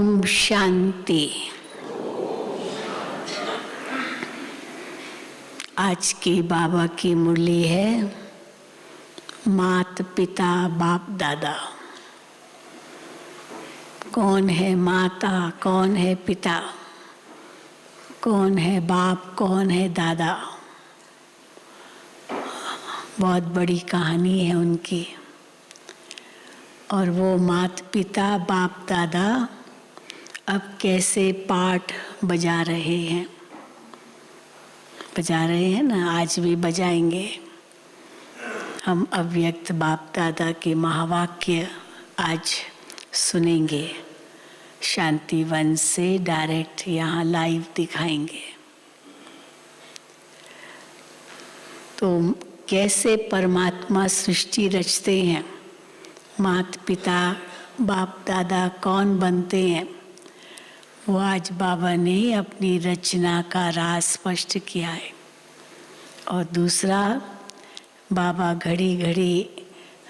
ओम शांति। आज की बाबा की मुरली है मात पिता बाप दादा। कौन है माता, कौन है पिता, कौन है बाप, कौन है दादा। बहुत बड़ी कहानी है उनकी। और वो माता पिता बाप दादा अब कैसे पाठ बजा रहे हैं, ना, आज भी बजाएंगे। हम अव्यक्त बाप दादा के महावाक्य आज सुनेंगे। शांतिवन से डायरेक्ट यहाँ लाइव दिखाएंगे। तो कैसे परमात्मा सृष्टि रचते हैं, माता पिता बाप दादा कौन बनते हैं, वो आज बाबा ने अपनी रचना का राज स्पष्ट किया है। और दूसरा, बाबा घड़ी घड़ी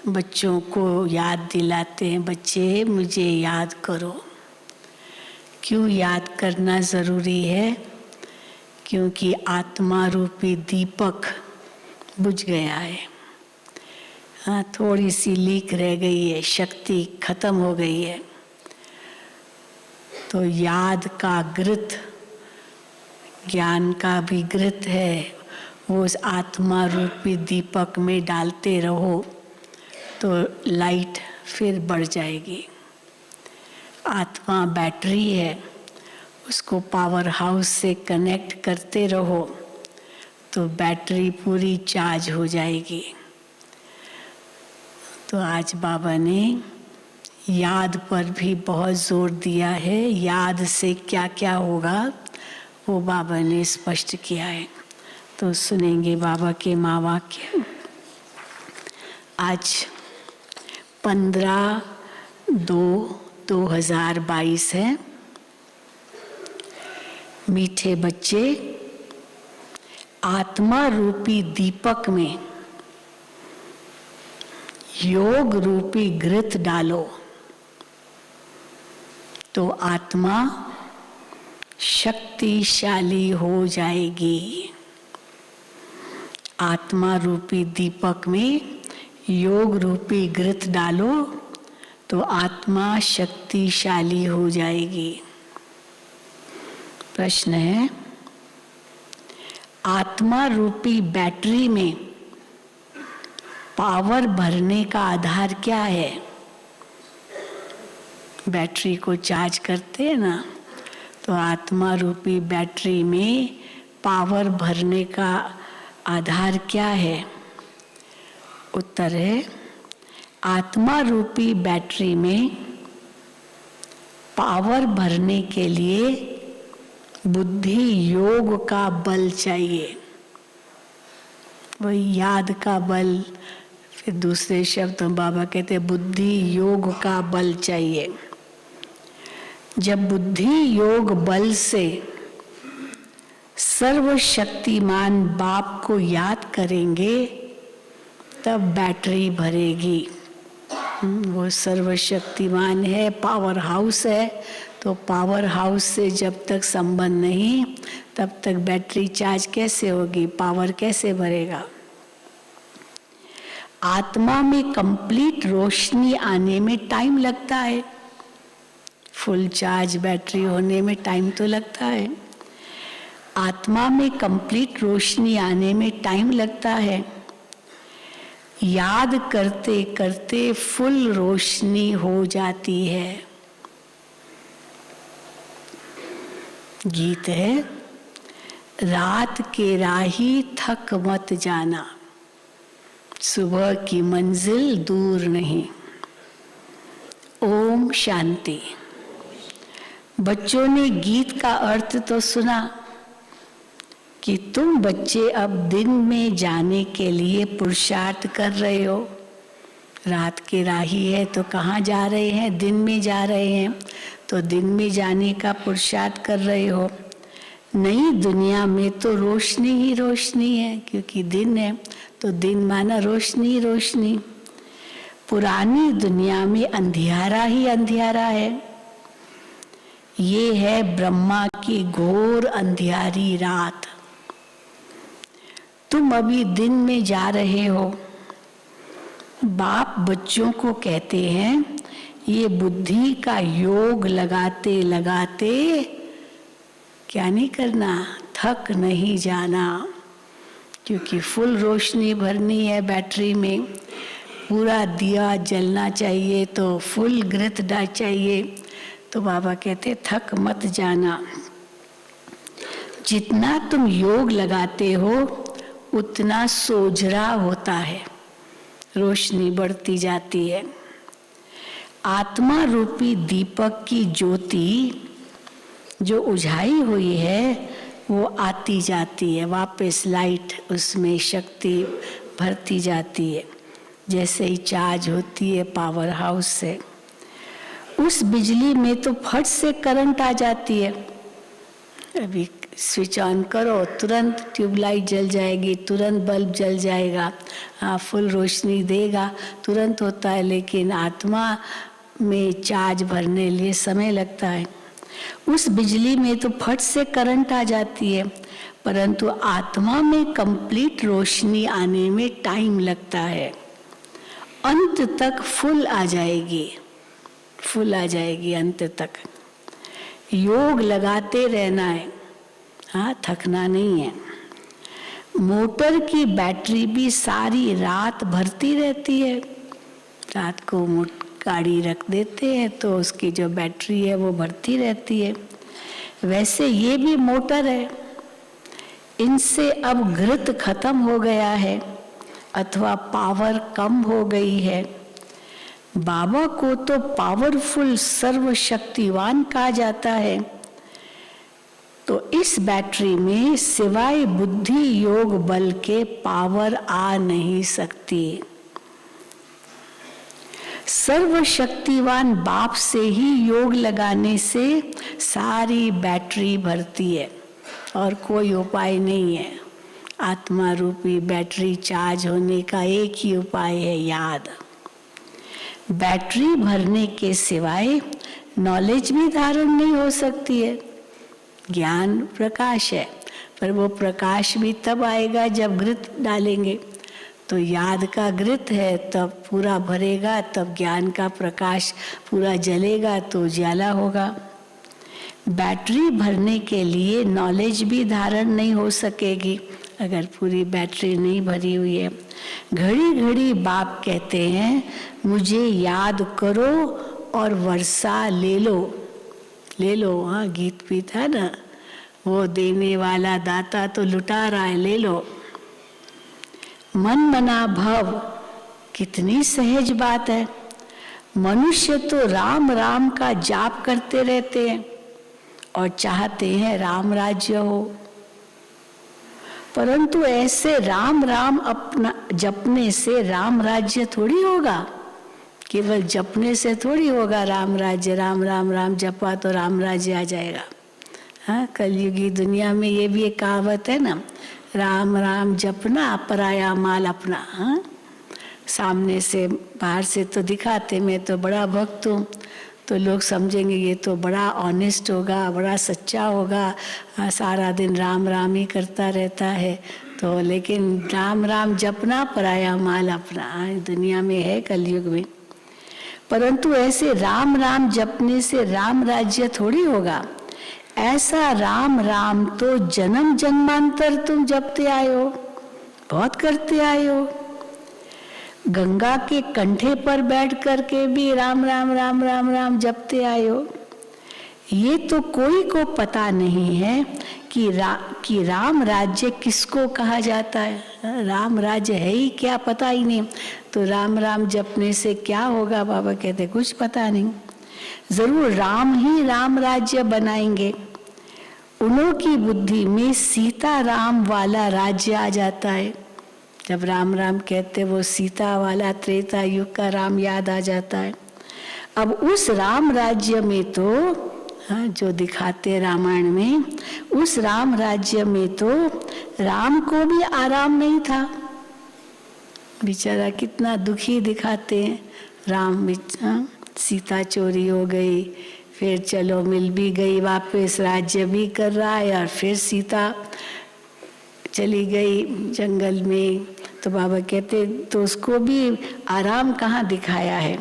बच्चों को याद दिलाते हैं, बच्चे मुझे याद करो। क्यों याद करना ज़रूरी है? क्योंकि आत्मा रूपी दीपक बुझ गया है। हाँ, थोड़ी सी लीक रह गई है, शक्ति खत्म हो गई है। तो याद का घृत, ज्ञान का भी घृत है, वो उस आत्मा रूपी दीपक में डालते रहो तो लाइट फिर बढ़ जाएगी। आत्मा बैटरी है, उसको पावर हाउस से कनेक्ट करते रहो तो बैटरी पूरी चार्ज हो जाएगी। तो आज बाबा ने याद पर भी बहुत जोर दिया है। याद से क्या क्या होगा वो बाबा ने स्पष्ट किया है। तो सुनेंगे बाबा के महावाक्य। आज 15/2/2022 है। मीठे बच्चे, आत्मा रूपी दीपक में योग रूपी घृत डालो तो आत्मा शक्तिशाली हो जाएगी। आत्मा रूपी दीपक में योग रूपी घृत डालो तो आत्मा शक्तिशाली हो जाएगी। प्रश्न है, आत्मा रूपी बैटरी में पावर भरने का आधार क्या है? बैटरी को चार्ज करते हैं ना, तो आत्मा रूपी बैटरी में पावर भरने का आधार क्या है? उत्तर है, आत्मा रूपी बैटरी में पावर भरने के लिए बुद्धि योग का बल चाहिए। वही याद का बल, फिर दूसरे शब्द बाबा कहते हैं बुद्धि योग का बल चाहिए। जब बुद्धि योग बल से सर्वशक्तिमान बाप को याद करेंगे तब बैटरी भरेगी। वो सर्वशक्तिमान है, पावर हाउस है। तो पावर हाउस से जब तक संबंध नहीं, तब तक बैटरी चार्ज कैसे होगी, पावर कैसे भरेगा? आत्मा में कंप्लीट रोशनी आने में टाइम लगता है। फुल चार्ज बैटरी होने में टाइम तो लगता है। आत्मा में कंप्लीट रोशनी आने में टाइम लगता है। याद करते करते फुल रोशनी हो जाती है। गीत है, रात के राही थक मत जाना, सुबह की मंजिल दूर नहीं। ओम शांति। बच्चों ने गीत का अर्थ तो सुना कि तुम बच्चे अब दिन में जाने के लिए पुरुषार्थ कर रहे हो। रात के राही है तो कहाँ जा रहे हैं? दिन में जा रहे हैं, तो दिन में जाने का पुरुषार्थ कर रहे हो। नई दुनिया में तो रोशनी ही रोशनी है, क्योंकि दिन है तो दिन माना रोशनी ही रोशनी। पुरानी दुनिया में अंधियारा ही अंधियारा है। ये है ब्रह्मा की घोर अंधियारी रात। तुम अभी दिन में जा रहे हो। बाप बच्चों को कहते हैं ये बुद्धि का योग लगाते लगाते क्या नहीं करना, थक नहीं जाना, क्योंकि फुल रोशनी भरनी है बैटरी में, पूरा दिया जलना चाहिए, तो फुल घृत डाल चाहिए। तो बाबा कहते थक मत जाना। जितना तुम योग लगाते हो उतना सोझरा होता है, रोशनी बढ़ती जाती है। आत्मा रूपी दीपक की ज्योति जो उझाई हुई है वो आती जाती है, वापस लाइट उसमें शक्ति भरती जाती है, जैसे ही चार्ज होती है पावर हाउस से। उस बिजली में तो फट से करंट आ जाती है। अभी स्विच ऑन करो तुरंत ट्यूबलाइट जल जाएगी, तुरंत बल्ब जल जाएगा, हाँ फुल रोशनी देगा, तुरंत होता है। लेकिन आत्मा में चार्ज भरने लिए समय लगता है। उस बिजली में तो फट से करंट आ जाती है, परंतु आत्मा में कंप्लीट रोशनी आने में टाइम लगता है। अंत तक फुल आ जाएगी, फुल आ जाएगी अंत तक। योग लगाते रहना है, हाँ थकना नहीं है। मोटर की बैटरी भी सारी रात भरती रहती है। रात को गाड़ी रख देते हैं तो उसकी जो बैटरी है वो भरती रहती है। वैसे ये भी मोटर है। इनसे अब घृत खत्म हो गया है अथवा पावर कम हो गई है। बाबा को तो पावरफुल सर्वशक्तिवान कहा जाता है। तो इस बैटरी में सिवाय बुद्धि योग बल के पावर आ नहीं सकती। सर्वशक्तिवान बाप से ही योग लगाने से सारी बैटरी भरती है और कोई उपाय नहीं है। आत्मा रूपी बैटरी चार्ज होने का एक ही उपाय है, याद। बैटरी भरने के सिवाय नॉलेज भी धारण नहीं हो सकती है। ज्ञान प्रकाश है, पर वो प्रकाश भी तब आएगा जब घृत डालेंगे। तो याद का घृत है तब पूरा भरेगा, तब ज्ञान का प्रकाश पूरा जलेगा तो उजाला होगा। बैटरी भरने के लिए नॉलेज भी धारण नहीं हो सकेगी अगर पूरी बैटरी नहीं भरी हुई है। घड़ी घड़ी बाप कहते हैं मुझे याद करो और वर्षा ले लो, ले लो। हाँ गीत भी था ना, वो देने वाला दाता तो लुटा रहा है, ले लो। मन मना भव, कितनी सहज बात है। मनुष्य तो राम राम का जाप करते रहते हैं और चाहते हैं राम राज्य हो, परंतु ऐसे राम राम अपना जपने से राम राज्य थोड़ी होगा। केवल जपने से थोड़ी होगा राम राज्य। राम राम राम जपा तो राम राज्य आ जाएगा। हाँ कलयुगी दुनिया में ये भी एक कहावत है ना, राम राम जपना पराया माल अपना। हाँ सामने से बाहर से तो दिखाते मैं तो बड़ा भक्त हूँ, तो लोग समझेंगे ये तो बड़ा ऑनेस्ट होगा, बड़ा सच्चा होगा, सारा दिन राम राम ही करता रहता है। तो लेकिन राम राम जपना पराया माल अपना दुनिया में है कलयुग में। परंतु ऐसे राम राम जपने से राम राज्य थोड़ी होगा। ऐसा राम राम तो जन्म जन्मांतर तुम जपते आए हो, बहुत करते आए हो। गंगा के कंठे पर बैठ करके भी राम राम राम राम राम जपते आए हो। ये तो कोई को पता नहीं है कि राम राज्य किसको कहा जाता है। राम राज्य है ही क्या, पता ही नहीं। तो राम राम जपने से क्या होगा? बाबा कहते कुछ पता नहीं। जरूर राम ही राम राज्य बनाएंगे। उन्हों की बुद्धि में सीता राम वाला राज्य आ जाता है। जब राम राम कहते वो सीता वाला त्रेता युग का राम याद आ जाता है। अब उस राम राज्य में तो जो दिखाते रामायण में, उस राम राज्य में तो राम को भी आराम नहीं था। बेचारा कितना दुखी दिखाते हैं। राम सीता चोरी हो गई, फिर चलो मिल भी गई वापस, राज्य भी कर रहा है, और फिर सीता चली गई जंगल में। तो बाबा कहते तो उसको भी आराम कहाँ दिखाया है।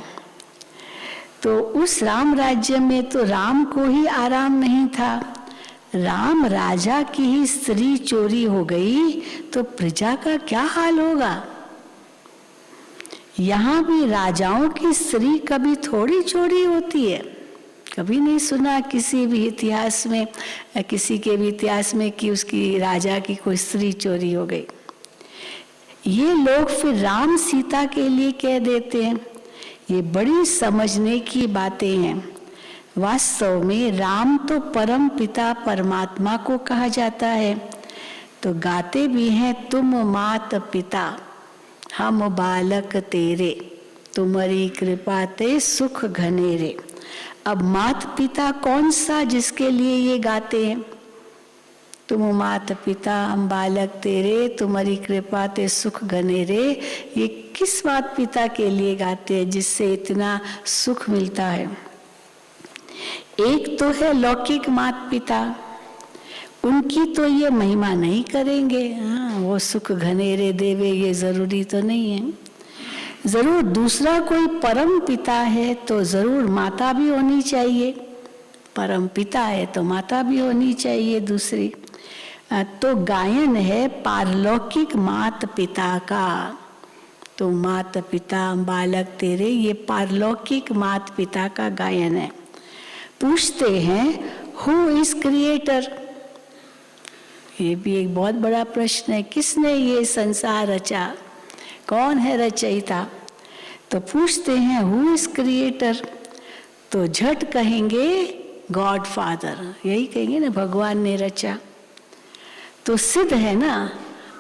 तो उस राम राज्य में तो राम को ही आराम नहीं था। राम राजा की ही स्त्री चोरी हो गई तो प्रजा का क्या हाल होगा। यहाँ भी राजाओं की स्त्री कभी थोड़ी चोरी होती है। कभी नहीं सुना किसी भी इतिहास में, किसी के भी इतिहास में कि उसकी राजा की कोई स्त्री चोरी हो गई। ये लोग फिर राम सीता के लिए कह देते हैं। ये बड़ी समझने की बातें हैं। वास्तव में राम तो परम पिता परमात्मा को कहा जाता है। तो गाते भी हैं, तुम मात पिता हम बालक तेरे, तुम्हारी कृपा ते सुख घनेरे। अब मात पिता कौन सा जिसके लिए ये गाते हैं? तुम मात पिता हम बालक तेरे, तुम्हारी कृपा ते सुख घनेरे। ये किस मात पिता के लिए गाते हैं जिससे इतना सुख मिलता है? एक तो है लौकिक मात पिता, उनकी तो ये महिमा नहीं करेंगे। हाँ, वो सुख घनेरे देवे ये जरूरी तो नहीं है। जरूर दूसरा कोई परम पिता है तो जरूर माता भी होनी चाहिए। परम पिता है तो माता भी होनी चाहिए दूसरी। तो गायन है पारलौकिक मात पिता का। तो मात पिता बालक तेरे, ये पारलौकिक मात पिता का गायन है। पूछते हैं हु इज क्रिएटर। ये भी एक बहुत बड़ा प्रश्न है, किसने ये संसार रचा, कौन है रचयिता। तो पूछते हैं हु इज क्रिएटर, तो झट कहेंगे गॉड फादर, यही कहेंगे ना, भगवान ने रचा। तो सिद्ध है ना,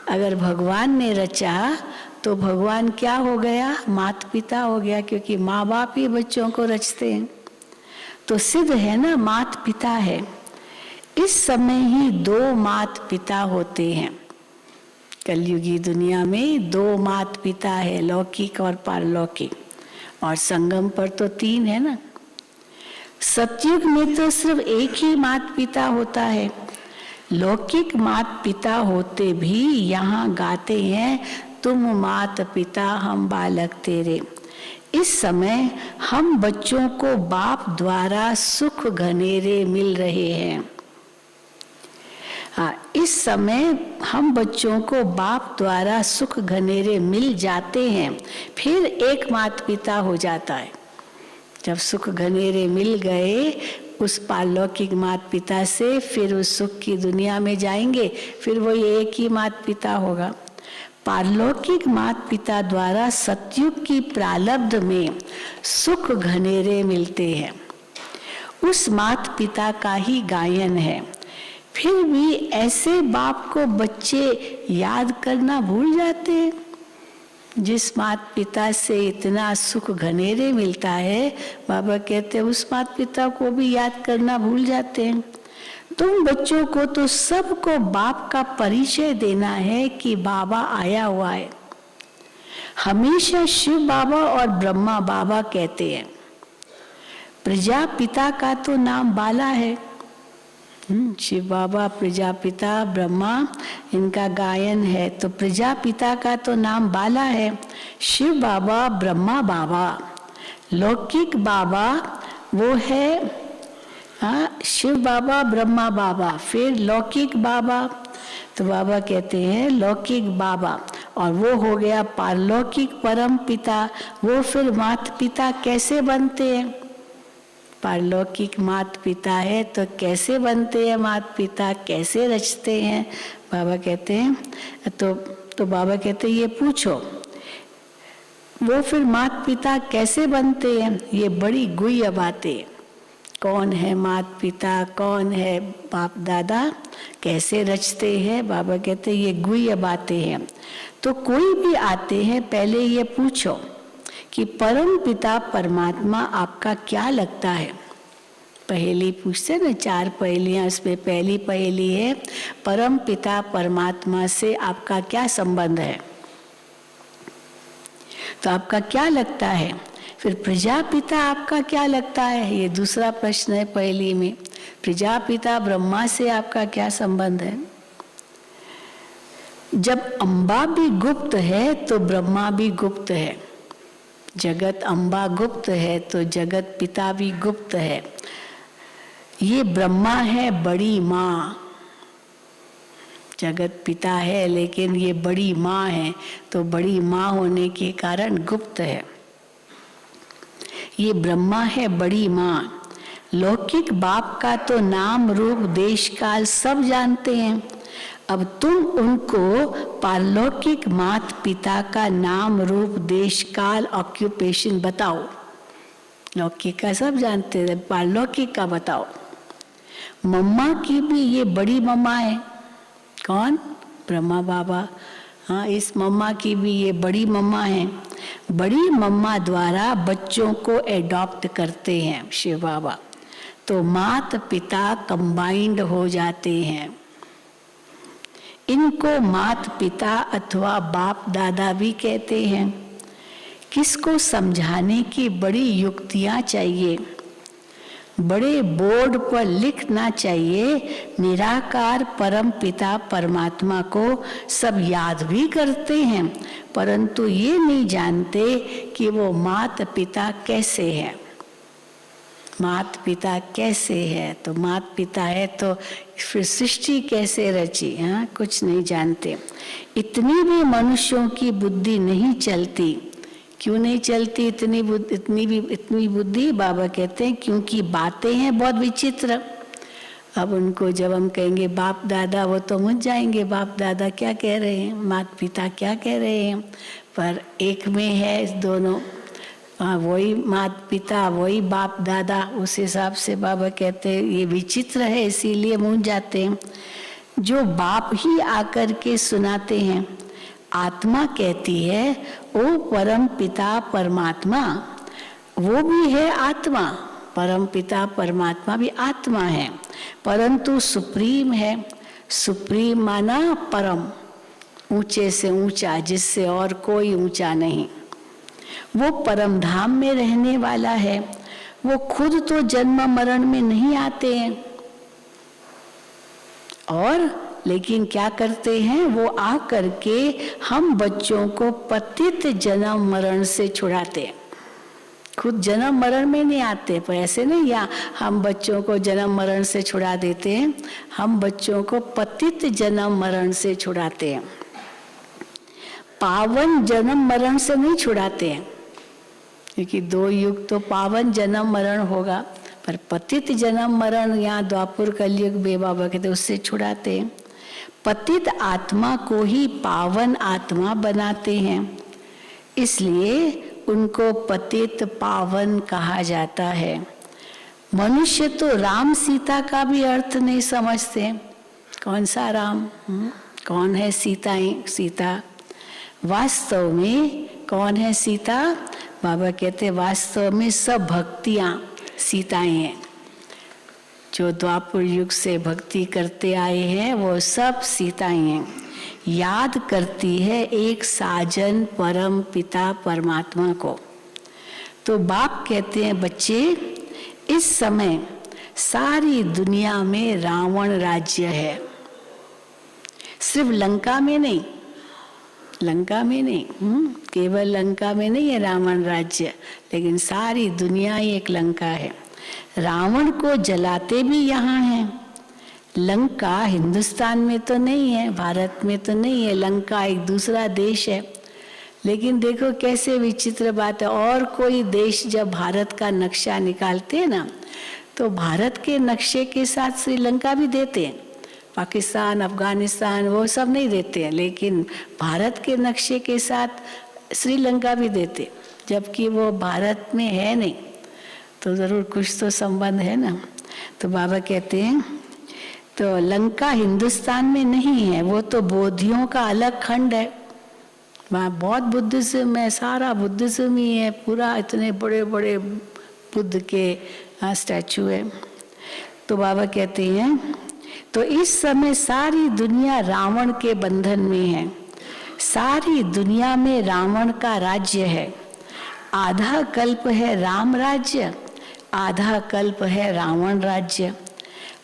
अगर भगवान ने रचा तो भगवान क्या हो गया, माता पिता हो गया, क्योंकि माँ बाप ही बच्चों को रचते हैं। तो सिद्ध है ना, माता पिता है। इस समय ही दो माता पिता होते हैं। कलयुगी दुनिया में दो माता पिता है, लौकिक और पारलौकिक, और संगम पर तो तीन है ना। सतयुग में तो सिर्फ एक ही माता पिता होता है। लौकिक माता पिता होते भी यहाँ गाते हैं, तुम माता पिता हम बालक तेरे। इस समय हम बच्चों को बाप द्वारा सुख घनेरे मिल रहे हैं। हाँ, इस समय हम बच्चों को बाप द्वारा सुख घनेरे मिल जाते हैं, फिर एक माता पिता हो जाता है। जब सुख घनेरे मिल गए उस पारलौकिक माता पिता से, फिर उस सुख की दुनिया में जाएंगे, फिर वो एक ही माता पिता होगा। पारलौकिक माता पिता द्वारा सतयुग की प्रारब्ध में सुख घनेरे मिलते हैं। उस माता पिता का ही गायन है। फिर भी ऐसे बाप को बच्चे याद करना भूल जाते हैं। जिस माता पिता से इतना सुख घनेरे मिलता है, बाबा कहते हैं उस माता पिता को भी याद करना भूल जाते हैं। तुम बच्चों को तो सबको बाप का परिचय देना है कि बाबा आया हुआ है। हमेशा शिव बाबा और ब्रह्मा बाबा कहते हैं। प्रजापिता का तो नाम बाला है। शिव बाबा, प्रजापिता, ब्रह्मा, इनका गायन है। तो प्रजापिता का तो नाम बाला है, शिव बाबा, ब्रह्मा बाबा। लौकिक बाबा वो है शिव बाबा, ब्रह्मा बाबा, फिर लौकिक बाबा। तो बाबा कहते हैं लौकिक बाबा, और वो हो गया पारलौकिक परम पिता। वो फिर माता पिता कैसे बनते हैं? पारलौकिक माता पिता है तो कैसे बनते हैं माता पिता, कैसे रचते हैं? बाबा कहते हैं तो बाबा कहते हैं ये पूछो, वो फिर माता पिता कैसे बनते हैं? ये बड़ी गुह्य बातें। कौन है माता पिता, कौन है बाप दादा, कैसे रचते हैं? बाबा कहते हैं ये गुह्य बातें हैं। तो कोई भी आते हैं पहले ये पूछो कि परम पिता परमात्मा आपका क्या लगता है? पहेली पूछते ना, 4 पहेलियां, उसमें पहली पहेली है परम पिता परमात्मा से आपका क्या संबंध है? तो आपका क्या लगता है फिर प्रजापिता आपका क्या लगता है? ये दूसरा प्रश्न है पहली में। प्रजापिता ब्रह्मा से आपका क्या संबंध है? जब अम्बा भी गुप्त है तो ब्रह्मा भी गुप्त है। जगत अम्बा गुप्त है तो जगत पिता भी गुप्त है। ये ब्रह्मा है बड़ी माँ, जगत पिता है लेकिन ये बड़ी माँ है, तो बड़ी माँ होने के कारण गुप्त है। ये ब्रह्मा है बड़ी माँ। लौकिक बाप का तो नाम रूप देश काल सब जानते हैं। अब तुम उनको पारलौकिक मात पिता का नाम रूप देश काल ऑक्यूपेशन बताओ। लौकिक का सब जानते हैं, पारलौकिक का बताओ। मम्मा की भी ये बड़ी मम्मा है। कौन? ब्रह्मा बाबा। हाँ, इस मम्मा की भी ये बड़ी मम्मा है। बड़ी मम्मा द्वारा बच्चों को एडॉप्ट करते हैं शिव बाबा, तो मात पिता कंबाइंड हो जाते हैं। इनको मात पिता अथवा बाप दादा भी कहते हैं। किसको समझाने की बड़ी युक्तियां चाहिए। बड़े बोर्ड पर लिखना चाहिए, निराकार परम पिता परमात्मा को सब याद भी करते हैं, परंतु ये नहीं जानते कि वो मात पिता कैसे है। मात पिता कैसे है? तो मात पिता है तो फिर सृष्टि कैसे रची? हाँ, कुछ नहीं जानते। इतनी भी मनुष्यों की बुद्धि नहीं चलती। क्यों नहीं चलती इतनी बुद्धि? बाबा कहते हैं क्योंकि बातें हैं बहुत विचित्र। अब उनको जब हम कहेंगे बाप दादा, वो तो मुझ जाएंगे, बाप दादा क्या कह रहे हैं, माता पिता क्या कह रहे हैं। पर एक में है इस दोनों, वही माता पिता वही बाप दादा। उस हिसाब से बाबा कहते हैं ये विचित्र है, इसीलिए मुझ जाते हैं। जो बाप ही आकर के सुनाते हैं। आत्मा कहती है ओ परम पिता परमात्मा, वो भी है आत्मा। परम पिता परमात्मा भी आत्मा है, परंतु सुप्रीम है। सुप्रीम माना परम, ऊंचे से ऊंचा, जिससे और कोई ऊंचा नहीं। वो परम धाम में रहने वाला है। वो खुद तो जन्म मरण में नहीं आते हैं, और लेकिन क्या करते हैं, वो आ करके हम बच्चों को पतित जन्म मरण से छुड़ाते हैं। खुद जन्म मरण में नहीं आते, पर ऐसे नहीं या हम बच्चों को जन्म मरण से छुड़ा देते हैं, हम बच्चों को पतित जन्म मरण से छुड़ाते हैं। पावन जन्म मरण से नहीं छुड़ाते हैं, क्योंकि 2 युग तो पावन जन्म मरण होगा, पर पतित जन्म मरण यहाँ द्वापर कलयुग में बाबा कहते उससे छुड़ाते हैं। पतित आत्मा को ही पावन आत्मा बनाते हैं, इसलिए उनको पतित पावन कहा जाता है। मनुष्य तो राम सीता का भी अर्थ नहीं समझते। कौन सा राम? कौन है सीता? वास्तव में कौन है सीता? बाबा कहते वास्तव में सब भक्तियां सीताएं हैं। जो द्वापर युग से भक्ति करते आए हैं वो सब सीताएं हैं। याद करती है एक साजन परम पिता परमात्मा को। तो बाप कहते हैं बच्चे, इस समय सारी दुनिया में रावण राज्य है। सिर्फ लंका में नहीं, केवल लंका में नहीं है रावण राज्य, लेकिन सारी दुनिया ही एक लंका है। रावण को जलाते भी यहाँ हैं। लंका हिंदुस्तान में तो नहीं है, भारत में तो नहीं है, लंका एक दूसरा देश है। लेकिन देखो कैसे विचित्र बात है, और कोई देश जब भारत का नक्शा निकालते हैं ना, तो भारत के नक्शे के साथ श्रीलंका भी देते हैं। पाकिस्तान, अफगानिस्तान वो सब नहीं देते हैं, लेकिन भारत के नक्शे के साथ श्रीलंका भी देते, जबकि वो भारत में है नहीं। तो जरूर कुछ तो संबंध है ना। तो बाबा कहते हैं तो लंका हिंदुस्तान में नहीं है, वो तो बोधियों का अलग खंड है। वहाँ बहुत बुद्धिज्म है, सारा बुद्धिज्म ही है, पूरा इतने बड़े बड़े बुद्ध के स्टैचू है। तो बाबा कहते हैं तो इस समय सारी दुनिया रावण के बंधन में है। सारी दुनिया में रावण का राज्य है। आधा कल्प है राम राज्य, आधा कल्प है रावण राज्य,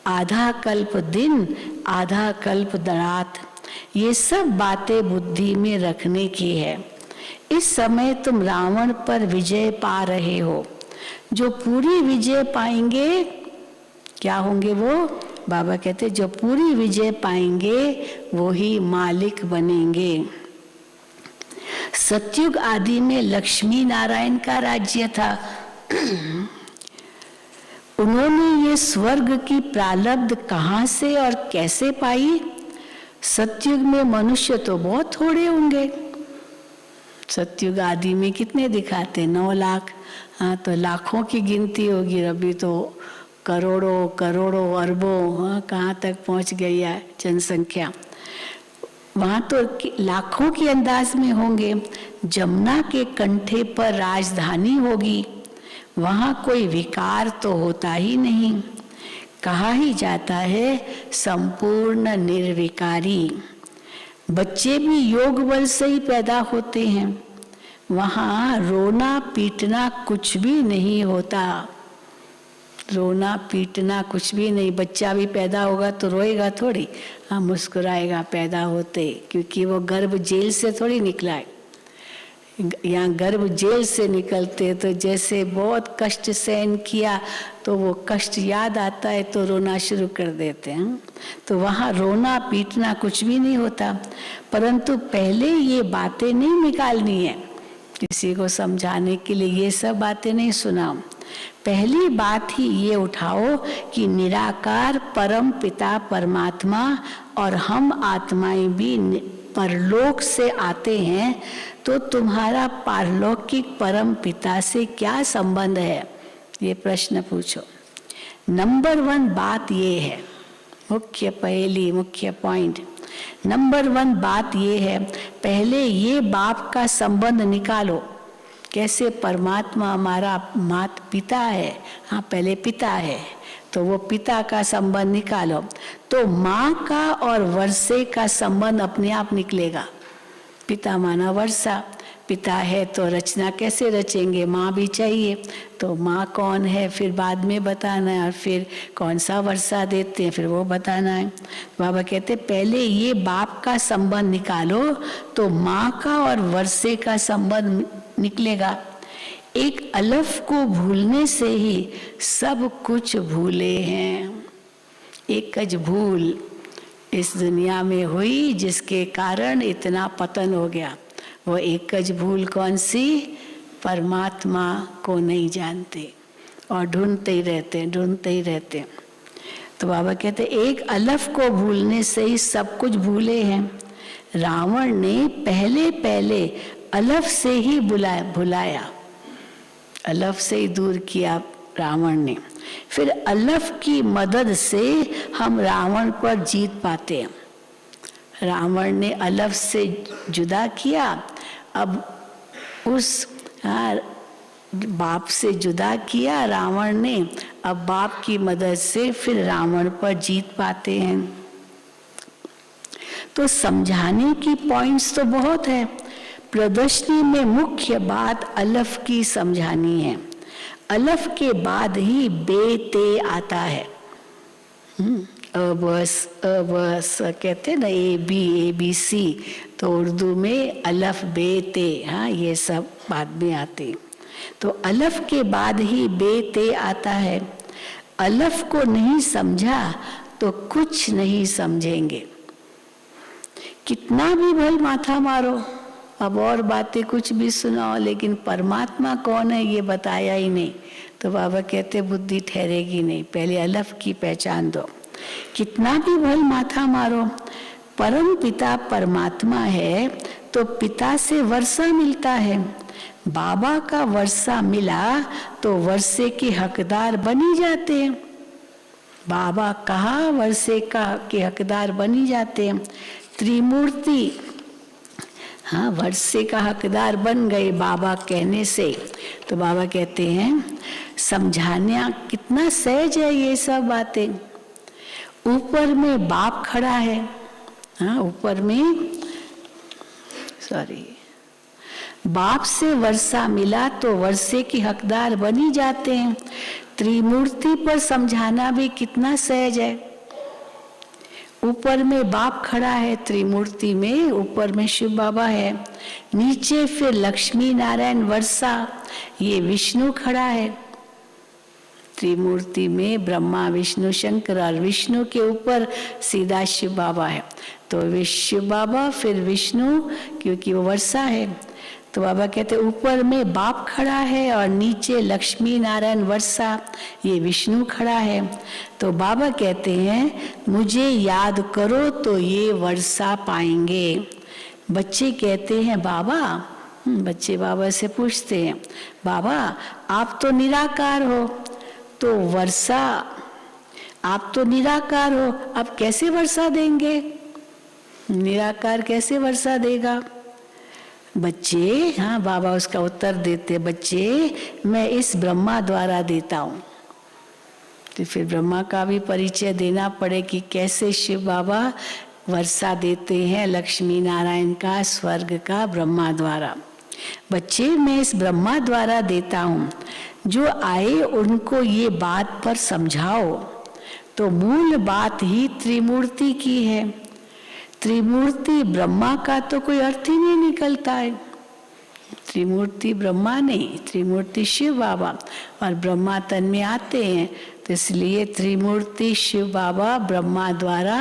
आधा कल्प दिन, आधा कल्प रात। ये सब बातें बुद्धि में रखने की है। इस समय तुम रावण पर विजय पा रहे हो। जो पूरी विजय पाएंगे, क्या होंगे वो? बाबा कहते जो पूरी विजय पाएंगे वो ही मालिक बनेंगे। सतयुग आदि में लक्ष्मी नारायण का राज्य था। उन्होंने ये स्वर्ग की प्रारब्ध कहाँ से और कैसे पाई? सतयुग में मनुष्य तो बहुत थोड़े होंगे। सतयुग आदि में कितने दिखाते? 9 लाख। हाँ, तो लाखों की गिनती होगी। अभी तो करोड़ों करोड़ों अरबों, हाँ, कहाँ तक पहुँच गई है जनसंख्या। वहाँ तो लाखों के अंदाज में होंगे। जमुना के कंठे पर राजधानी होगी, वहाँ कोई विकार तो होता ही नहीं। कहा ही जाता है संपूर्ण निर्विकारी। बच्चे भी योग बल से ही पैदा होते हैं। वहाँ रोना पीटना कुछ भी नहीं होता। रोना पीटना कुछ भी नहीं। बच्चा भी पैदा होगा तो रोएगा थोड़ी, हाँ, मुस्कुराएगा पैदा होते, क्योंकि वो गर्भ जेल से थोड़ी निकला है। यहाँ गर्भ जेल से निकलते तो जैसे बहुत कष्ट सहन किया तो वो कष्ट याद आता है तो रोना शुरू कर देते हैं। तो वहाँ रोना पीटना कुछ भी नहीं होता। परंतु पहले ये बातें नहीं निकालनी है, किसी को समझाने के लिए ये सब बातें नहीं सुनाओ। पहली बात ही ये उठाओ कि निराकार परम पिता परमात्मा और हम आत्माएं भी परलोक से आते हैं, तो तुम्हारा पारलौकिक परम पिता से क्या संबंध है? ये प्रश्न पूछो। नंबर 1 बात ये है, मुख्य पहेली, मुख्य पॉइंट। नंबर 1 बात ये है, पहले ये बाप का संबंध निकालो। कैसे? परमात्मा हमारा माता पिता है, हाँ, पहले पिता है, तो वो पिता का संबंध निकालो तो माँ का और वर्षे का संबंध अपने आप निकलेगा। पिता माना वर्षा, पिता है तो रचना कैसे रचेंगे? माँ भी चाहिए, तो माँ कौन है फिर बाद में बताना है, और फिर कौन सा वर्षा देते हैं फिर वो बताना है। बाबा कहते पहले ये बाप का संबंध निकालो तो माँ का और वर्षे का संबंध निकलेगा। एक अलफ को भूलने से ही सब कुछ भूले हैं। एकच भूल इस दुनिया में हुई जिसके कारण इतना पतन हो गया। वो एकच भूल कौन सी? परमात्मा को नहीं जानते और ढूंढते ही रहते, ढूंढते ही रहते। तो बाबा कहते एक अलफ को भूलने से ही सब कुछ भूले हैं। रावण ने पहले पहले अलफ से ही भुलाया, अलफ से ही दूर किया रावण ने। फिर अलफ की मदद से हम रावण पर जीत पाते हैं। रावण ने अलफ से जुदा किया, अब उस बाप से जुदा किया रावण ने, अब बाप की मदद से फिर रावण पर जीत पाते हैं। तो समझाने की पॉइंट्स तो बहुत है। प्रदर्शनी में मुख्य बात अलफ की समझानी है। अलफ के बाद ही बे-ते आता है। अबस कहते हैं ना, ABC, तो उर्दू में अलफ बे-ते, हाँ, ये सब बाद में आते। तो अलफ के बाद ही बे-ते आता है। अलफ को नहीं समझा तो कुछ नहीं समझेंगे। कितना भी भल माथा मारो, अब और बातें कुछ भी सुनाओ, लेकिन परमात्मा कौन है ये बताया ही नहीं, तो बाबा कहते बुद्धि ठहरेगी नहीं। पहले अलफ की पहचान दो। कितना भी भल माथा मारो, परम पिता परमात्मा है तो पिता से वर्षा मिलता है। बाबा का वर्षा मिला तो वर्षे के हकदार बनी जाते हैं। बाबा कहा वर्षे का के हकदार बनी जाते हैं। त्रिमूर्ति, हाँ, वर्षे का हकदार बन गए बाबा कहने से। तो बाबा कहते हैं समझाना कितना सहज है ये सब बातें। ऊपर में बाप खड़ा है, हाँ, ऊपर में बाप से वर्षा मिला तो वर्षे के हकदार बनी जाते हैं। त्रिमूर्ति पर समझाना भी कितना सहज है। ऊपर में बाप खड़ा है त्रिमूर्ति में, ऊपर में शिव बाबा है, नीचे फिर लक्ष्मी नारायण वर्षा, ये विष्णु खड़ा है। त्रिमूर्ति में ब्रह्मा विष्णु शंकर, और विष्णु के ऊपर सीधा शिव बाबा है। तो शिव बाबा फिर विष्णु, क्योंकि वो वर्षा है। तो बाबा कहते ऊपर में बाप खड़ा है और नीचे लक्ष्मी नारायण वर्षा, ये विष्णु खड़ा है। तो बाबा कहते हैं मुझे याद करो तो ये वर्षा पाएंगे। बच्चे कहते हैं बाबा, बच्चे बाबा से पूछते हैं बाबा आप तो निराकार हो, तो वर्षा, आप तो निराकार हो, आप कैसे वर्षा देंगे? निराकार कैसे वर्षा देगा? बच्चे, हाँ बाबा उसका उत्तर देते, बच्चे मैं इस ब्रह्मा द्वारा देता हूँ। तो फिर ब्रह्मा का भी परिचय देना पड़े कि कैसे शिव बाबा वर्षा देते हैं लक्ष्मी नारायण का, स्वर्ग का, ब्रह्मा द्वारा। बच्चे मैं इस ब्रह्मा द्वारा देता हूँ, जो आए उनको ये बात पर समझाओ। तो मूल बात ही त्रिमूर्ति की है। त्रिमूर्ति ब्रह्मा का तो कोई अर्थ ही नहीं निकलता है। त्रिमूर्ति ब्रह्मा नहीं, त्रिमूर्ति शिव बाबा, और ब्रह्मा तन में आते हैं। तो इसलिए त्रिमूर्ति शिव बाबा ब्रह्मा द्वारा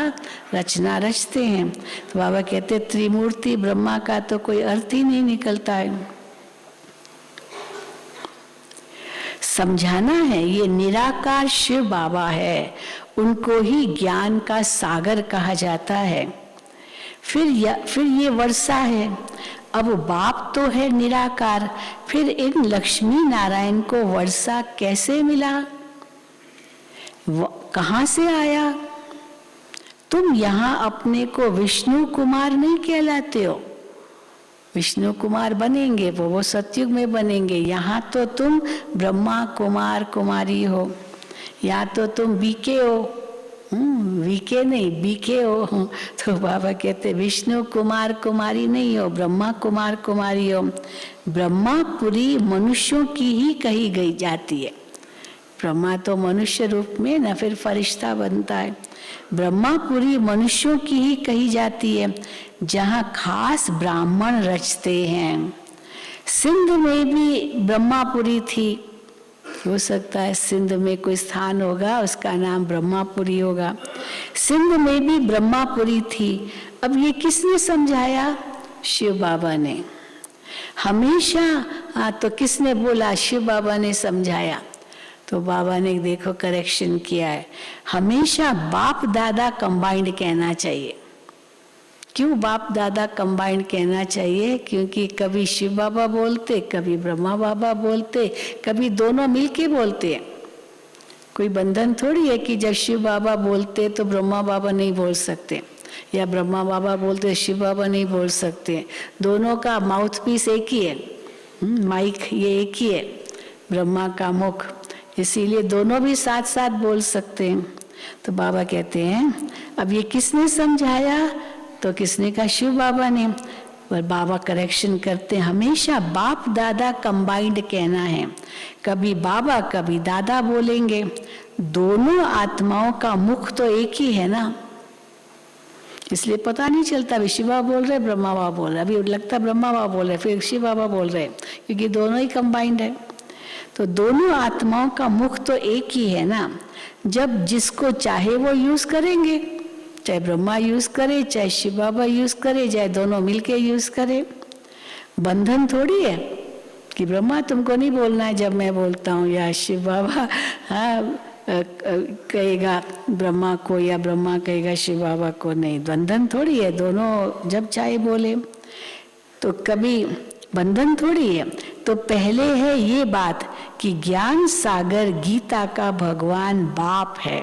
रचना रचते हैं। तो बाबा कहते त्रिमूर्ति ब्रह्मा का तो कोई अर्थ ही नहीं निकलता है। समझाना है ये निराकार शिव बाबा है, उनको ही ज्ञान का सागर कहा जाता है। फिर ये वर्षा है। अब बाप तो है निराकार, फिर इन लक्ष्मी नारायण को वर्षा कैसे मिला, कहाँ से आया? तुम यहाँ अपने को विष्णु कुमार नहीं कहलाते हो। विष्णु कुमार बनेंगे वो सतयुग में बनेंगे। यहाँ तो तुम ब्रह्मा कुमार कुमारी हो, यहाँ तो तुम बीके हो, वीके नहीं बीके हो। तो बाबा कहते विष्णु कुमार कुमारी नहीं हो, ब्रह्मा कुमार कुमारी हो। ब्रह्मापुरी मनुष्यों की ही कही गई जाती है। ब्रह्मा तो मनुष्य रूप में न फिर फरिश्ता बनता है। ब्रह्मापुरी मनुष्यों की ही कही जाती है, जहाँ खास ब्राह्मण रचते हैं। सिंध में भी ब्रह्मापुरी थी, हो सकता है सिंध में कोई स्थान होगा उसका नाम ब्रह्मापुरी होगा। सिंध में भी ब्रह्मापुरी थी। अब ये किसने समझाया? शिव बाबा ने। हमेशा तो किसने बोला? शिव बाबा ने समझाया। तो बाबा ने देखो करेक्शन किया है, हमेशा बाप दादा कंबाइंड कहना चाहिए। क्यों बाप दादा कंबाइंड कहना चाहिए? क्योंकि कभी शिव बाबा बोलते, कभी ब्रह्मा बाबा बोलते, कभी दोनों मिलके बोलते हैं। कोई बंधन थोड़ी है कि जब शिव बाबा बोलते तो ब्रह्मा बाबा नहीं बोल सकते, या ब्रह्मा बाबा बोलते शिव बाबा नहीं बोल सकते। दोनों का माउथ पीस एक ही है, माइक ये एक ही है, ब्रह्मा का मुख, इसीलिए दोनों भी साथ साथ बोल सकते हैं। तो बाबा कहते हैं अब ये किसने समझाया? तो किसने कहा? शिव बाबा ने। पर बाबा करेक्शन करते हैं, हमेशा बाप दादा कंबाइंड कहना है। कभी बाबा कभी दादा बोलेंगे। दोनों आत्माओं का मुख तो एक ही है ना, इसलिए पता नहीं चलता अभी शिव बाबा बोल रहे ब्रह्मा बाबा बोल रहे, अभी लगता ब्रह्मा बाबा बोल रहे फिर शिव बाबा बोल रहे, क्योंकि दोनों ही कंबाइंड है। तो दोनों आत्माओं का मुख तो एक ही है ना। जब जिसको चाहे वो यूज करेंगे, चाहे ब्रह्मा यूज करे, चाहे शिव बाबा यूज करे, चाहे दोनों मिलके यूज करे। बंधन थोड़ी है कि ब्रह्मा तुमको नहीं बोलना है जब मैं बोलता हूँ, या शिव बाबा कहेगा ब्रह्मा को, या ब्रह्मा कहेगा शिव बाबा को। नहीं, बंधन थोड़ी है, दोनों जब चाहे बोले। तो कभी बंधन थोड़ी है। तो पहले है ये बात कि ज्ञान सागर गीता का भगवान बाप है।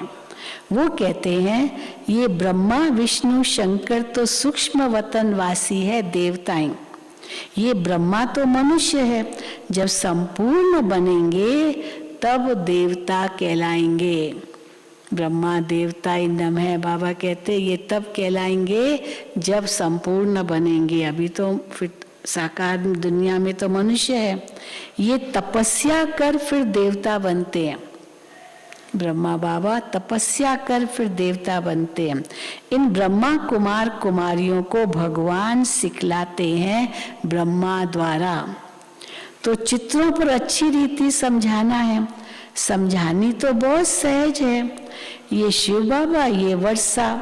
वो कहते हैं ये ब्रह्मा विष्णु शंकर तो सूक्ष्म वतन वासी है, देवताएं। ये ब्रह्मा तो मनुष्य है, जब संपूर्ण बनेंगे तब देवता कहलाएंगे। ब्रह्मा देवता नम है, बाबा कहते ये तब कहलाएंगे जब संपूर्ण बनेंगे। अभी तो फिर साकार दुनिया में तो मनुष्य है, ये तपस्या कर फिर देवता बनते हैं। ब्रह्मा बाबा तपस्या कर फिर देवता बनते हैं। इन ब्रह्मा कुमार कुमारियों को भगवान सिखलाते हैं ब्रह्मा द्वारा। तो चित्रों पर अच्छी रीति समझाना है, समझानी तो बहुत सहज है। ये शिव बाबा, ये वर्षा,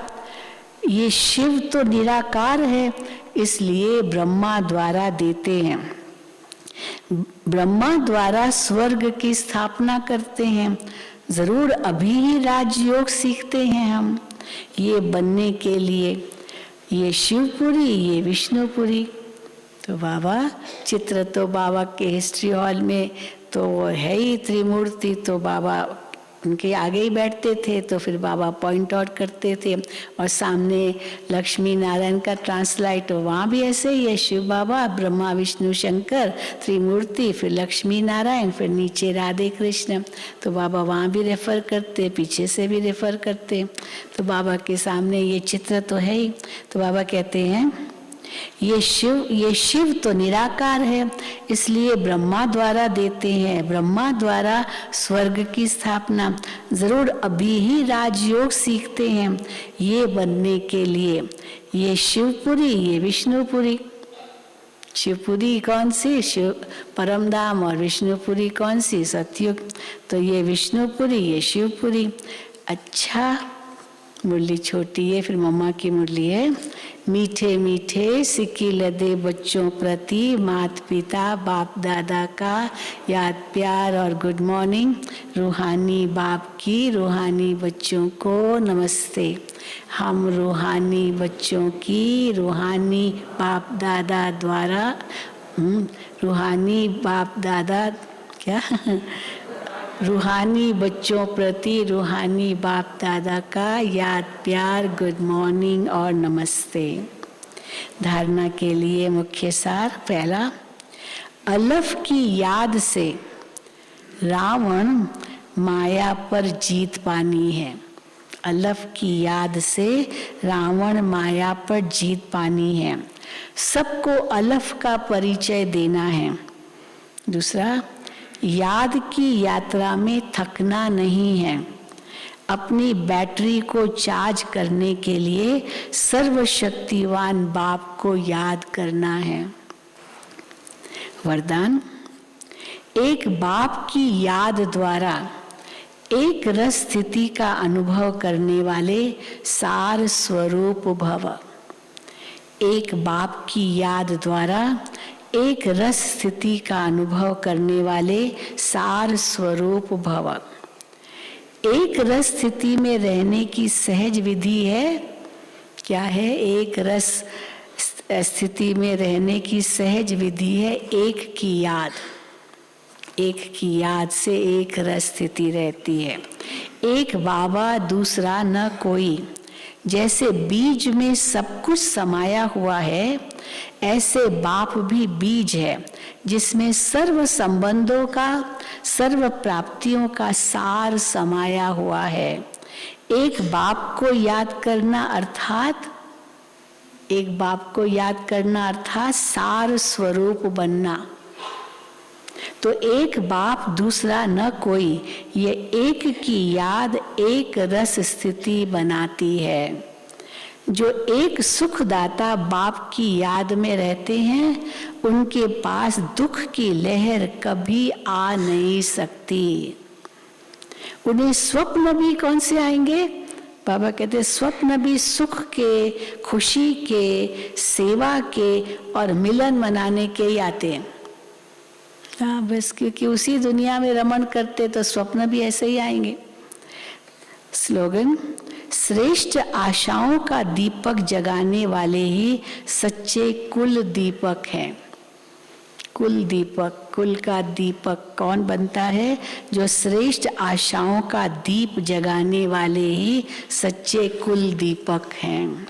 ये शिव तो निराकार है, इसलिए ब्रह्मा द्वारा देते हैं। ब्रह्मा द्वारा स्वर्ग की स्थापना करते हैं। जरूर अभी ही राजयोग सीखते हैं हम ये बनने के लिए। ये शिवपुरी, ये विष्णुपुरी। तो बाबा चित्र तो बाबा के हिस्ट्री हॉल में तो वो है ही त्रिमूर्ति, तो बाबा उनके आगे ही बैठते थे, तो फिर बाबा पॉइंट आउट करते थे। और सामने लक्ष्मी नारायण का ट्रांसलाइट, वहाँ भी ऐसे ही है, शिव बाबा, ब्रह्मा विष्णु शंकर त्रिमूर्ति, फिर लक्ष्मी नारायण, फिर नीचे राधे कृष्ण। तो बाबा वहाँ भी रेफर करते, पीछे से भी रेफर करते। तो बाबा के सामने ये चित्र तो है ही। तो बाबा कहते हैं ये शिव तो निराकार है, इसलिए ब्रह्मा द्वारा देते हैं। ब्रह्मा द्वारा स्वर्ग की स्थापना, जरूर अभी ही राजयोग सीखते हैं ये बनने के लिए। ये शिवपुरी, ये विष्णुपुरी। शिवपुरी कौन सी? शिव परमधाम। और विष्णुपुरी कौन सी? सतयुग। तो ये विष्णुपुरी, ये शिवपुरी। अच्छा, मुरली छोटी है, फिर मम्मा की मुरली है। मीठे मीठे सिक्की लदे बच्चों प्रति माता पिता बाप दादा का याद प्यार और गुड मॉर्निंग। रूहानी बाप की रूहानी बच्चों को नमस्ते। हम रूहानी बच्चों की रूहानी बाप दादा द्वारा रूहानी बाप दादा क्या रूहानी बच्चों प्रति रूहानी बाप दादा का याद प्यार गुड मॉर्निंग और नमस्ते। धारणा के लिए मुख्य सार। पहला, अलफ की याद से रावण माया पर जीत पानी है। अलफ की याद से रावण माया पर जीत पानी है। सबको अलफ का परिचय देना है। दूसरा, याद की यात्रा में थकना नहीं है। अपनी बैटरी को चार्ज करने के लिए सर्वशक्तिवान बाप को याद करना है। वरदान, एक बाप की याद द्वारा एक रस स्थिति का अनुभव करने वाले सार स्वरूप भव। एक बाप की याद द्वारा एक रस स्थिति का अनुभव करने वाले सार स्वरूप भव। एक रस स्थिति में रहने की सहज विधि है। क्या है? एक रस स्थिति में रहने की सहज विधि है एक की याद। एक की याद से एक रस स्थिति रहती है। एक बाबा दूसरा न कोई। जैसे बीज में सब कुछ समाया हुआ है, ऐसे बाप भी बीज है जिसमें सर्व संबंधों का, सर्व प्राप्तियों का सार समाया हुआ है। एक बाप को याद करना अर्थात सार स्वरूप बनना। तो एक बाप दूसरा न कोई, ये एक की याद एक रस स्थिति बनाती है। जो एक सुखदाता बाप की याद में रहते हैं, उनके पास दुख की लहर कभी आ नहीं सकती। उन्हें स्वप्न भी कौन से आएंगे? बाबा कहते हैं स्वप्न भी सुख के, खुशी के, सेवा के और मिलन मनाने के ही आते हैं। हाँ, बस क्योंकि उसी दुनिया में रमण करते तो स्वप्न भी ऐसे ही आएंगे। स्लोगन, श्रेष्ठ आशाओं का दीपक जगाने वाले ही सच्चे कुल दीपक हैं। कुल दीपक, कुल का दीपक कौन बनता है? जो श्रेष्ठ आशाओं का दीप जगाने वाले ही सच्चे कुल दीपक हैं।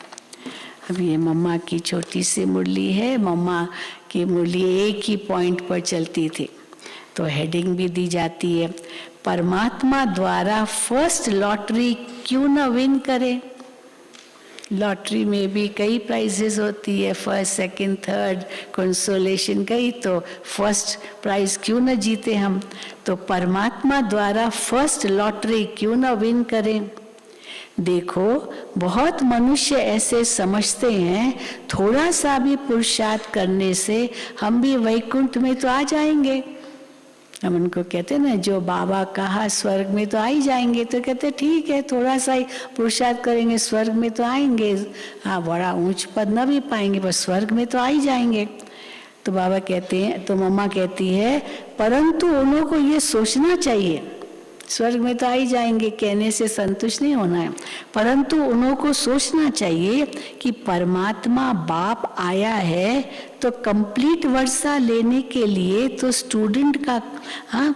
अब ये मम्मा की छोटी सी मुरली है। मम्मा की मुरली एक ही पॉइंट पर चलती थी, तो हेडिंग भी दी जाती है, परमात्मा द्वारा फर्स्ट लॉटरी क्यों न विन करे। लॉटरी में भी कई प्राइजेस होती है, फर्स्ट सेकंड थर्ड कंसोलेशन गई, तो फर्स्ट प्राइज क्यों न जीते हम। तो परमात्मा द्वारा फर्स्ट लॉटरी क्यों न विन करें। देखो बहुत मनुष्य ऐसे समझते हैं थोड़ा सा भी पुरुषार्थ करने से हम भी वैकुंठ में तो आ जाएंगे। हम उनको कहते हैं ना, जो बाबा कहा स्वर्ग में तो आ ही जाएंगे, तो कहते ठीक है थोड़ा सा ही पुरुषार्थ करेंगे स्वर्ग में तो आएंगे। हाँ बड़ा ऊंच पद न भी पाएंगे पर स्वर्ग में तो आ ही जाएंगे। तो बाबा कहते हैं, तो मम्मा कहती है परंतु उन्हों को ये सोचना चाहिए, स्वर्ग में तो आ ही जाएंगे कहने से संतुष्ट नहीं होना है, परंतु उन्हों को सोचना चाहिए कि परमात्मा बाप आया है तो कंप्लीट वर्षा लेने के लिए तो स्टूडेंट का, हाँ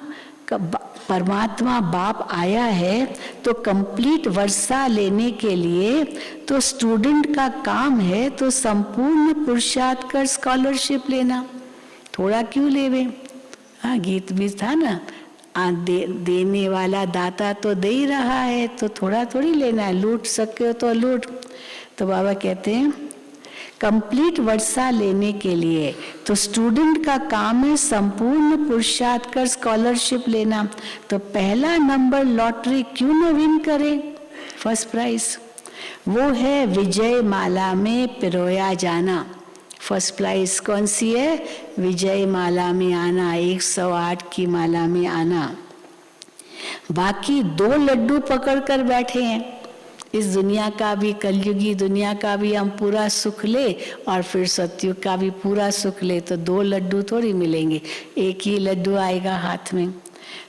परमात्मा बाप आया है तो कंप्लीट वर्षा लेने के लिए तो स्टूडेंट का काम है तो संपूर्ण पुरुषार्थ कर स्कॉलरशिप लेना, थोड़ा क्यों लेवे। हाँ गीत भी था ना, देने वाला दाता तो दे ही रहा है तो थोड़ा थोड़ी लेना है, लूट सके तो लूट। तो बाबा कहते हैं कंप्लीट वर्षा लेने के लिए तो स्टूडेंट का काम है संपूर्ण पुरुषार्थ कर स्कॉलरशिप लेना, तो पहला नंबर लॉटरी क्यों न विन करे फर्स्ट प्राइज, वो है विजय माला में पिरोया जाना। फर्स्ट प्राइज कौन सी है, विजय माला में आना, 108 की माला में आना। बाकी 2 लड्डू पकड़ कर बैठे हैं, इस दुनिया का भी, कलयुगी दुनिया का भी हम पूरा सुख ले और फिर सतयुग का भी पूरा सुख ले, तो 2 लड्डू थोड़ी मिलेंगे, एक ही लड्डू आएगा हाथ में।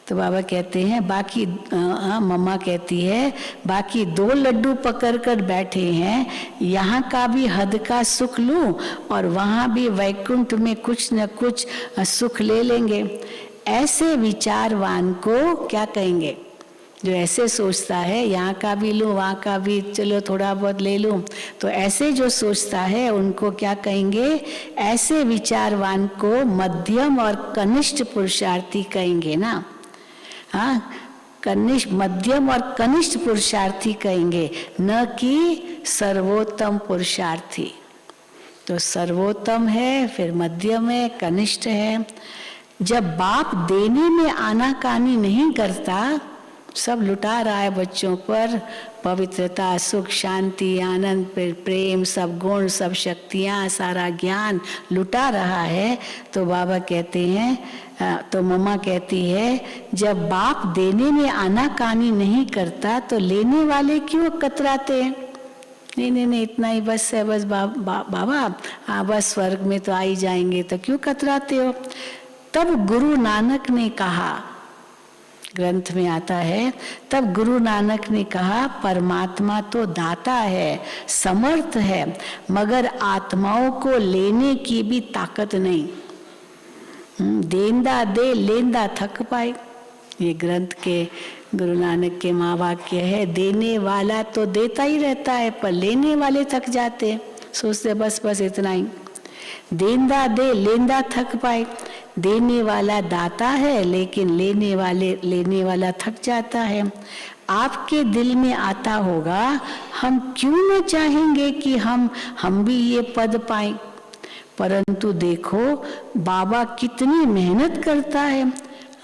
तो बाबा कहते हैं बाकी, मम्मा कहती है बाकी 2 लड्डू पकड़ कर बैठे हैं, यहाँ का भी हद का सुख लूं और वहाँ भी वैकुंठ में कुछ न कुछ सुख ले लेंगे। ऐसे विचारवान को क्या कहेंगे, जो ऐसे सोचता है यहाँ का भी लूँ वहाँ का भी चलो थोड़ा बहुत ले लूँ, तो ऐसे जो सोचता है उनको क्या कहेंगे, ऐसे विचारवान को मध्यम और कनिष्ठ पुरुषार्थी कहेंगे ना। हाँ कनिष्ठ, मध्यम और कनिष्ठ पुरुषार्थी कहेंगे, न कि सर्वोत्तम पुरुषार्थी। तो सर्वोत्तम है, फिर मध्यम है, कनिष्ठ है। जब बाप देने में आनाकानी नहीं करता, सब लुटा रहा है बच्चों पर, पवित्रता, सुख, शांति, आनंद, प्रेम, सब गुण, सब शक्तियाँ, सारा ज्ञान लुटा रहा है, तो बाबा कहते हैं, तो मम्मा कहती है जब बाप देने में आनाकानी नहीं करता तो लेने वाले क्यों कतराते हैं। नहीं इतना ही बस है, बस बाबा हाँ बस स्वर्ग में तो आ ही जाएंगे, तो क्यों कतराते हो। तब गुरु नानक ने कहा, ग्रंथ में आता है, तब गुरु नानक ने कहा परमात्मा तो दाता है, समर्थ है, मगर आत्माओं को लेने की भी ताकत नहीं। देंदा दे लेंदा थक पाए, ये ग्रंथ के गुरु नानक के माँ वाक्य है। देने वाला तो देता ही रहता है पर लेने वाले थक जाते हैं, सोचते बस इतना ही। देंदा दे लेंदा थक पाए, देने वाला दाता है लेकिन लेने वाला थक जाता है। आपके दिल में आता होगा हम क्यों न चाहेंगे कि हम भी ये पद पाएं, परंतु देखो बाबा कितनी मेहनत करता है।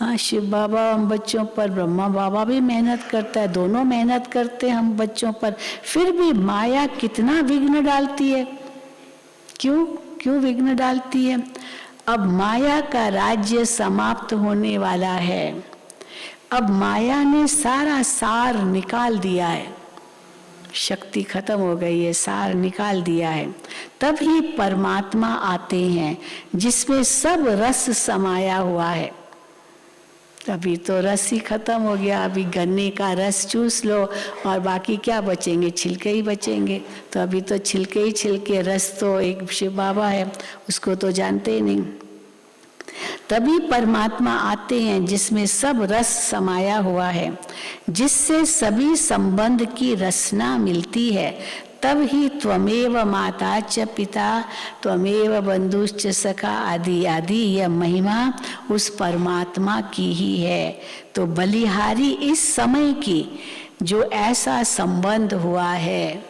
हाँ शिव बाबा हम बच्चों पर, ब्रह्मा बाबा भी मेहनत करता है, दोनों मेहनत करते हैं हम बच्चों पर, फिर भी माया कितना विघ्न डालती है। क्यों विघ्न डालती है। अब माया का राज्य समाप्त होने वाला है, अब माया ने सारा सार निकाल दिया है, शक्ति खत्म हो गई है, सार निकाल दिया है। तभी परमात्मा आते हैं जिसमें सब रस समाया हुआ है। अभी तो रस ही खत्म हो गया, अभी गन्ने का रस चूस लो और बाकी क्या बचेंगे, छिलके ही बचेंगे। तो अभी तो छिलके ही छिलके, रस तो एक शिव बाबा है उसको तो जानते ही नहीं। तभी परमात्मा आते हैं जिसमें सब रस समाया हुआ है, जिससे सभी संबंध की रसना मिलती है। तब ही त्वमेव माता च पिता त्वमेव बंधुश्च सखा आदि आदि, यह महिमा उस परमात्मा की ही है। तो बलिहारी इस समय की जो ऐसा संबंध हुआ है,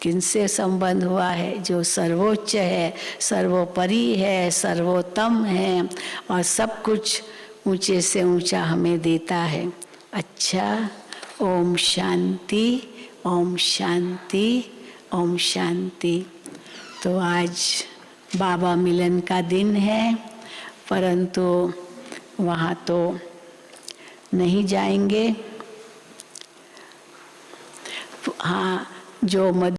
किनसे संबंध हुआ है? जो सर्वोच्च है, सर्वोपरि है, सर्वोत्तम है और सब कुछ ऊंचे से ऊंचा हमें देता है। अच्छा, ओम शांति, ओम शांति, ओम शांति। तो आज बाबा मिलन का दिन है, परंतु वहाँ तो नहीं जाएंगे। हाँ, जो